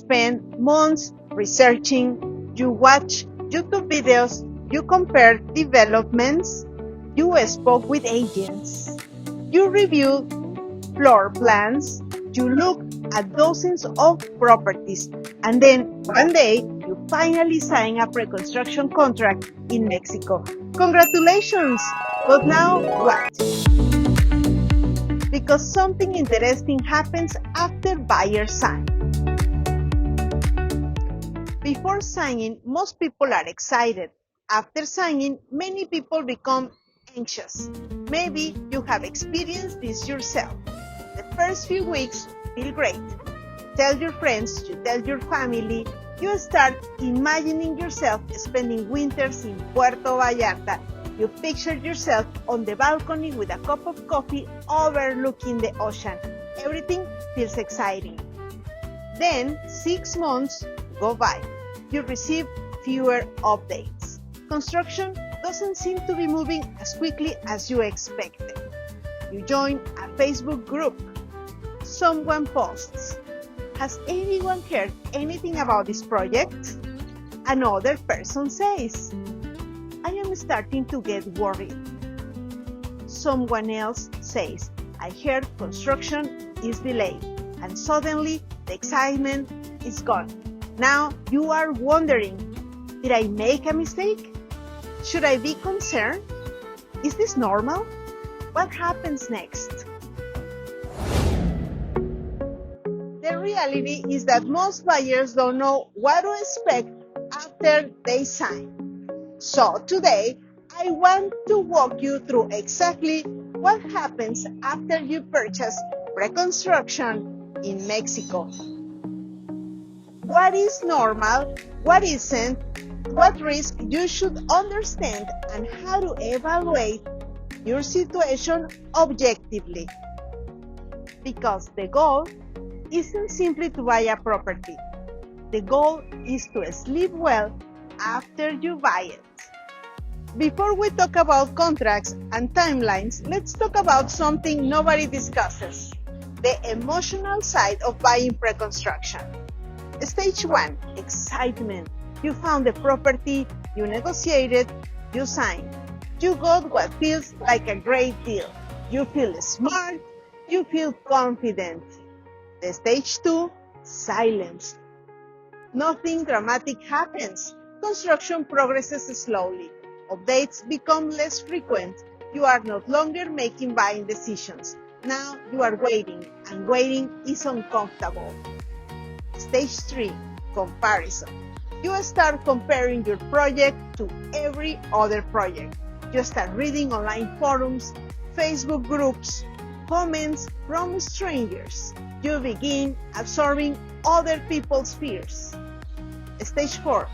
spend months researching, you watch YouTube videos, you compare developments, you spoke with agents, you review floor plans, you look at dozens of properties, and then one day you finally sign a pre-construction contract in Mexico. Congratulations! But now what? Because something interesting happens after buyers sign. Before signing, most people are excited. After signing, many people become anxious. Maybe you have experienced this yourself. The first few weeks feel great. Tell your friends, you tell your family, you start imagining yourself spending winters in Puerto Vallarta. You picture yourself on the balcony with a cup of coffee overlooking the ocean. Everything feels exciting. Then 6 months go by. You receive fewer updates. Construction doesn't seem to be moving as quickly as you expected. You join a Facebook group. Someone posts, "Has anyone heard anything about this project?" Another person says, "I am starting to get worried." Someone else says, "I heard construction is delayed," and suddenly the excitement is gone. Now you are wondering, did I make a mistake? Should I be concerned? Is this normal? What happens next? The reality is that most buyers don't know what to expect after they sign. So today, I want to walk you through exactly what happens after you purchase pre-construction in Mexico. What is normal, what isn't, what risk you should understand, and how to evaluate your situation objectively. Because the goal isn't simply to buy a property. The goal is to sleep well after you buy it. Before we talk about contracts and timelines, let's talk about something nobody discusses: the emotional side of buying pre-construction. Stage 1, excitement. You found the property, you negotiated, you signed. You got what feels like a great deal. You feel smart, you feel confident. The stage 2, silence. Nothing dramatic happens. Construction progresses slowly. Updates become less frequent. You are no longer making buying decisions. Now you are waiting, and waiting is uncomfortable. Stage 3, comparison. You start comparing your project to every other project. You start reading online forums, Facebook groups, comments from strangers. You begin absorbing other people's fears. Stage 4,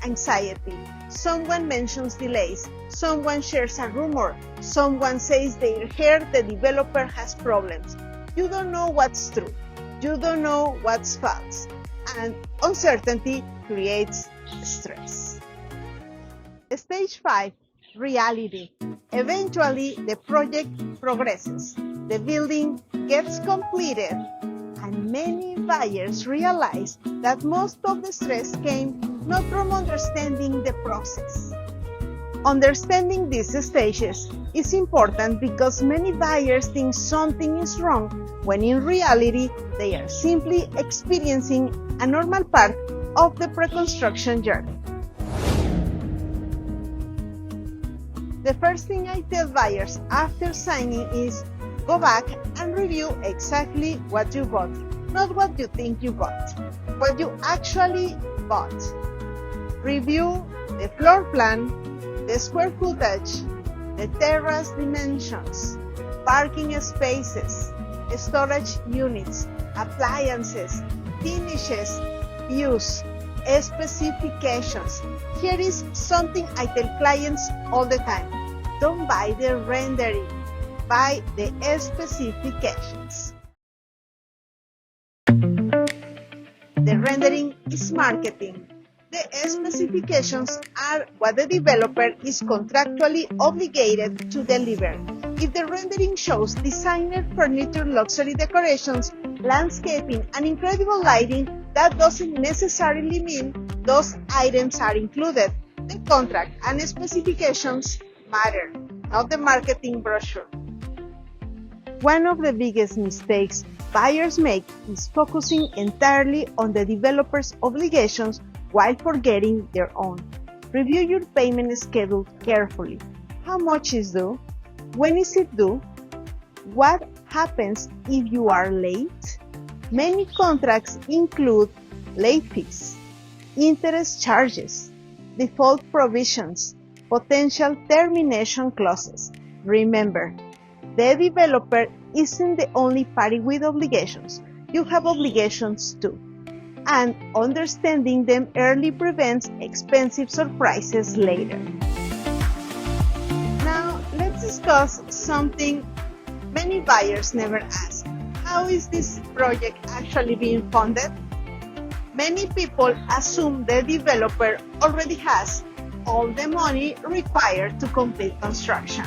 anxiety. Someone mentions delays. Someone shares a rumor. Someone says they heard the developer has problems. You don't know what's true. You don't know what's false. And uncertainty creates stress. Stage 5, reality. Eventually, the project progresses. The building gets completed, and many buyers realize that most of the stress came not from understanding the process. Understanding these stages is important because many buyers think something is wrong when in reality they are simply experiencing a normal part of the pre-construction journey. The first thing I tell buyers after signing is go back and review exactly what you bought, not what you think you bought, what you actually bought. Review the floor plan, the square footage, the terrace dimensions, parking spaces, storage units, appliances, finishes, views, specifications. Here is something I tell clients all the time. Don't buy the rendering, buy the specifications. The rendering is marketing. The specifications are what the developer is contractually obligated to deliver. If the rendering shows designer furniture, luxury decorations, landscaping, and incredible lighting, that doesn't necessarily mean those items are included. The contract and specifications matter, not the marketing brochure. One of the biggest mistakes buyers make is focusing entirely on the developer's obligations while forgetting their own. Review your payment schedule carefully. How much is due? When is it due? What happens if you are late? Many contracts include late fees, interest charges, default provisions, potential termination clauses. Remember, the developer isn't the only party with obligations. You have obligations too. And understanding them early prevents expensive surprises later. Now, let's discuss something many buyers never ask. How is this project actually being funded? Many people assume the developer already has all the money required to complete construction.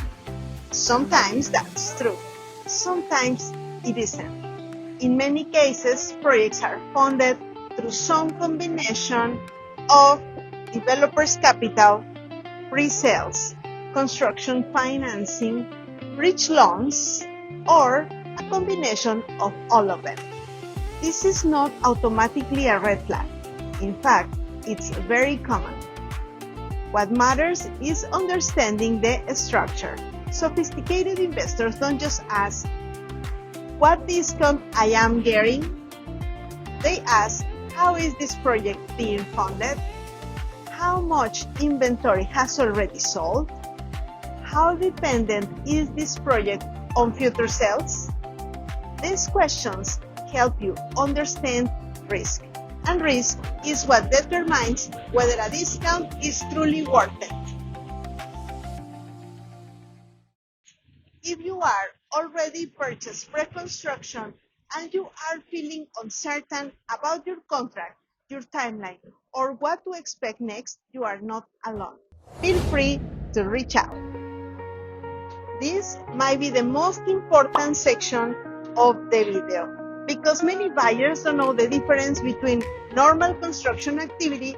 Sometimes that's true. Sometimes it isn't. In many cases, projects are funded through some combination of developer's capital, pre-sales, construction financing, bridge loans, or a combination of all of them. This is not automatically a red flag. In fact, it's very common. What matters is understanding the structure. Sophisticated investors don't just ask, what discount I am getting? They ask, how is this project being funded? How much inventory has already sold? How dependent is this project on future sales? These questions help you understand risk, and risk is what determines whether a discount is truly worth it. If you are already purchased pre-construction and you are feeling uncertain about your contract, your timeline, or what to expect next, you are not alone. Feel free to reach out. This might be the most important section of the video because many buyers don't know the difference between normal construction activity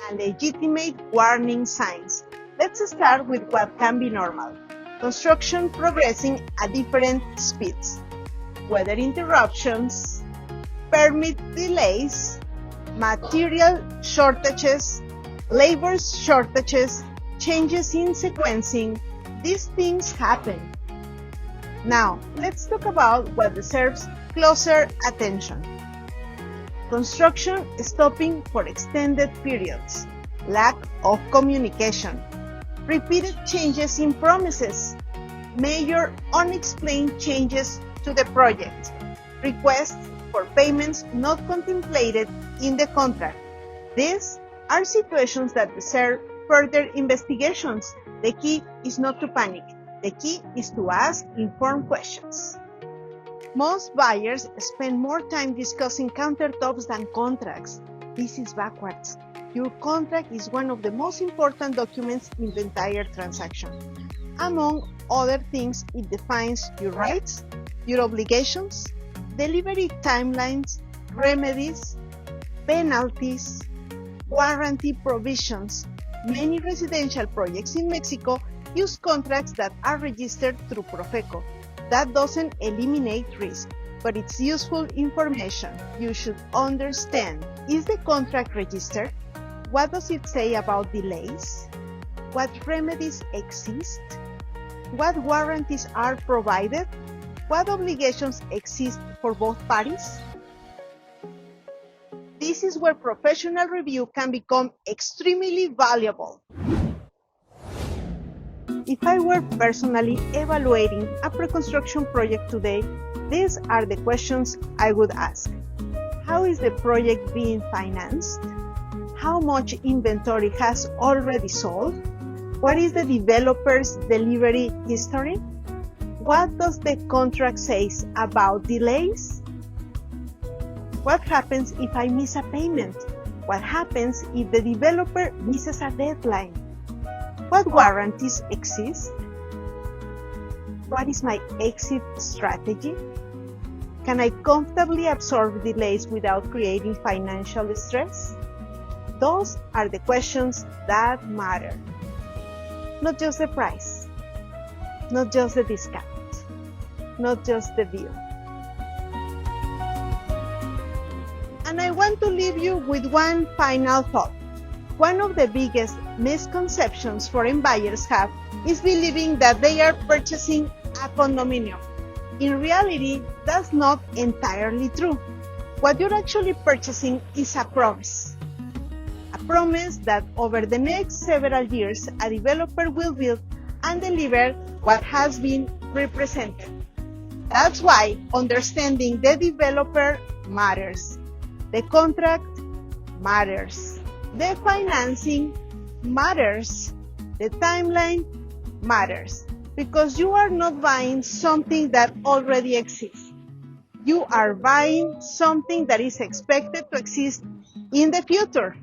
and legitimate warning signs. Let's start with what can be normal. Construction progressing at different speeds, weather interruptions, permit delays, material shortages, labor shortages, changes in sequencing. These things happen. Now, let's talk about what deserves closer attention. Construction stopping for extended periods, lack of communication, repeated changes in promises, major unexplained changes to the project, requests for payments not contemplated in the contract. These are situations that deserve further investigations. The key is not to panic. The key is to ask informed questions. Most buyers spend more time discussing countertops than contracts. This is backwards. Your contract is one of the most important documents in the entire transaction. Among other things, it defines your rights, your obligations, delivery timelines, remedies, penalties, warranty provisions. Many residential projects in Mexico use contracts that are registered through PROFECO. That doesn't eliminate risk, but it's useful information you should understand. Is the contract registered? What does it say about delays? What remedies exist? What warranties are provided? What obligations exist for both parties? This is where professional review can become extremely valuable. If I were personally evaluating a pre-construction project today, these are the questions I would ask. How is the project being financed? How much inventory has already sold? What is the developer's delivery history? What does the contract say about delays? What happens if I miss a payment? What happens if the developer misses a deadline? What warranties exist? What is my exit strategy? Can I comfortably absorb delays without creating financial stress? Those are the questions that matter. Not just the price, not just the discount, not just the deal. And I want to leave you with one final thought. One of the biggest misconceptions foreign buyers have is believing that they are purchasing a condominium. In reality, that's not entirely true. What you're actually purchasing is a promise. A promise that over the next several years, a developer will build and deliver what has been represented. That's why understanding the developer matters. The contract matters. The financing matters. The timeline matters. Because you are not buying something that already exists. You are buying something that is expected to exist in the future.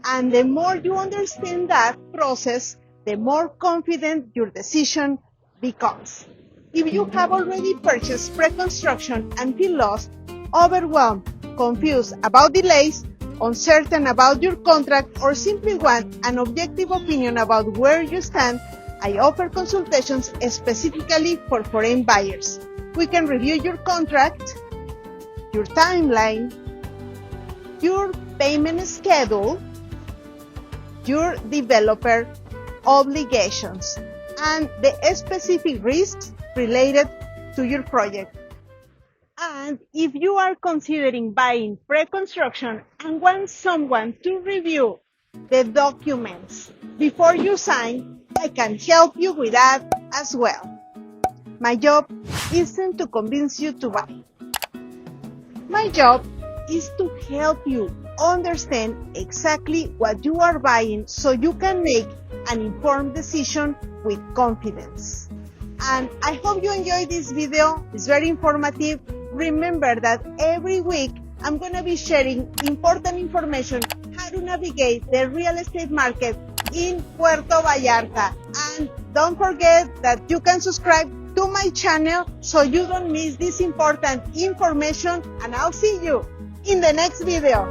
And the more you understand that process, the more confident your decision becomes. If you have already purchased pre-construction and feel lost, overwhelmed, confused about delays, uncertain about your contract, or simply want an objective opinion about where you stand, I offer consultations specifically for foreign buyers. We can review your contract, your timeline, your payment schedule, your developer obligations, and the specific risks related to your project. And if you are considering buying pre-construction and want someone to review the documents before you sign, I can help you with that as well. My job isn't to convince you to buy. My job is to help you understand exactly what you are buying so you can make an informed decision with confidence. And I hope you enjoyed this video. It's very informative. Remember that every week I'm going to be sharing important information how to navigate the real estate market in Puerto Vallarta. And don't forget that you can subscribe to my channel so you don't miss this important information, and I'll see you in the next video.